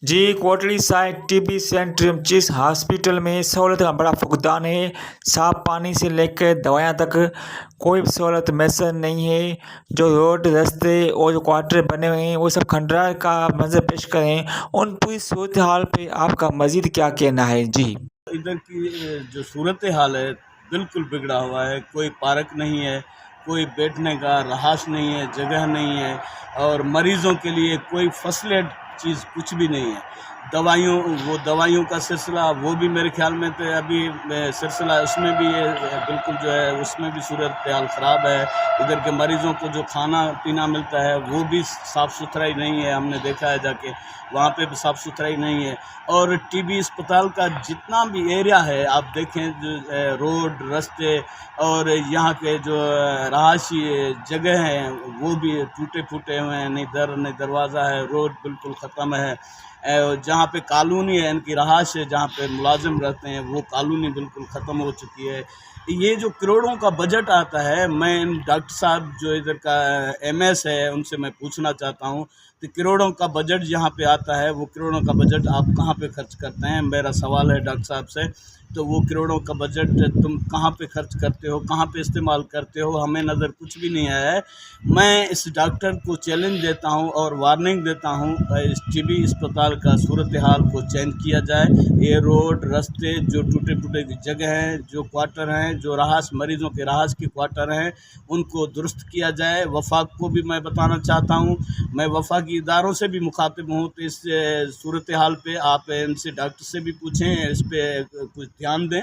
जी, Kotli side TB centre जिस hospital में सहूलत का बड़ा फुकदान है। साफ पानी से लेकर दवाइयाँ तक कोई भी सहूलत मैसर नहीं है। जो रोड रास्ते और जो क्वार्टर बने हुए हैं वो सब खंडरा का मंजर पेश करें। उन पूरी सूरत हाल पे आपका मजीद क्या कहना है? जी, इधर की जो सूरत हाल है बिल्कुल बिगड़ा हुआ है। कोई पार्क नहीं है, कोई बैठने का रहाश नहीं है, जगह नहीं है, और मरीज़ों के लिए कोई फसलेट चीज़ कुछ भी नहीं है। दवाइयों का सिलसिला वो भी मेरे ख्याल में तो अभी सिलसिला उसमें भी ये बिल्कुल जो है उसमें भी सूरत हाल ख़राब है। इधर के मरीज़ों को जो खाना पीना मिलता है वो भी साफ़ सुथराई नहीं है, हमने देखा है जाके वहाँ पे भी साफ़ सुथराई नहीं है। और टीबी अस्पताल का जितना भी एरिया है आप देखें, जो रोड रास्ते और यहाँ के जो रहायशी जगह हैं वो भी टूटे फूटे हुए हैं, नहीं दर नहीं दरवाज़ा है, रोड बिल्कुल ख़त्म है। जहाँ पे कॉलोनी है, इनकी रहायश है, जहाँ पे मुलाजिम रहते हैं, वो कॉलोनी बिल्कुल ख़त्म हो चुकी है। ये जो करोड़ों का बजट आता है, मैं डॉक्टर साहब जो इधर का एमएस है उनसे मैं पूछना चाहता हूँ कि करोड़ों का बजट यहाँ पे आता है, वो करोड़ों का बजट आप कहाँ पे खर्च करते हैं? मेरा सवाल है डॉक्टर साहब से। तो वो करोड़ों का बजट तुम कहाँ पे खर्च करते हो, कहाँ पे इस्तेमाल करते हो, हमें नज़र कुछ भी नहीं आया है। मैं इस डॉक्टर को चैलेंज देता हूँ और वार्निंग देता हूँ, इस टीबी अस्पताल का सूरत हाल को चेंज किया जाए। ये रोड रास्ते जो टूटे फूटे जगह हैं, जो क्वार्टर हैं, जो रहाश मरीज़ों के रहाश के क्वार्टर हैं, उनको दुरुस्त किया जाए। वफाक को भी मैं बताना चाहता हूँ, मैं वफाकी इदारों से भी मुखातिब हूँ, तो इस सूरत हाल पे आप इनसे डॉक्टर से भी पूछें, इस पर कुछ ध्यान दें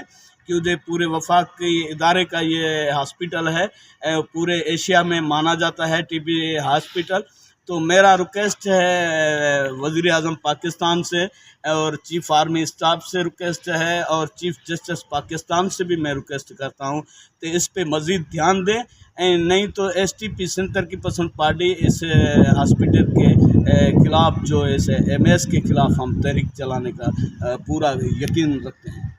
कि उधर पूरे वफाक के इदारे का ये हॉस्पिटल है, पूरे एशिया में माना जाता है टीबी हॉस्पिटल। तो मेरा रिक्वेस्ट है वज़ीर आज़म पाकिस्तान से और चीफ़ आर्मी स्टाफ से रिक्वेस्ट है और चीफ़ जस्टिस पाकिस्तान से भी मैं रिक्वेस्ट करता हूँ तो इस पे मज़ीद ध्यान दें। नहीं तो एसटीपी सेंटर की पसंद पार्टी इस हॉस्पिटल के ख़िलाफ़ जो इस एमएस के ख़िलाफ़ हम तहरीक चलाने का पूरा यकीन रखते हैं।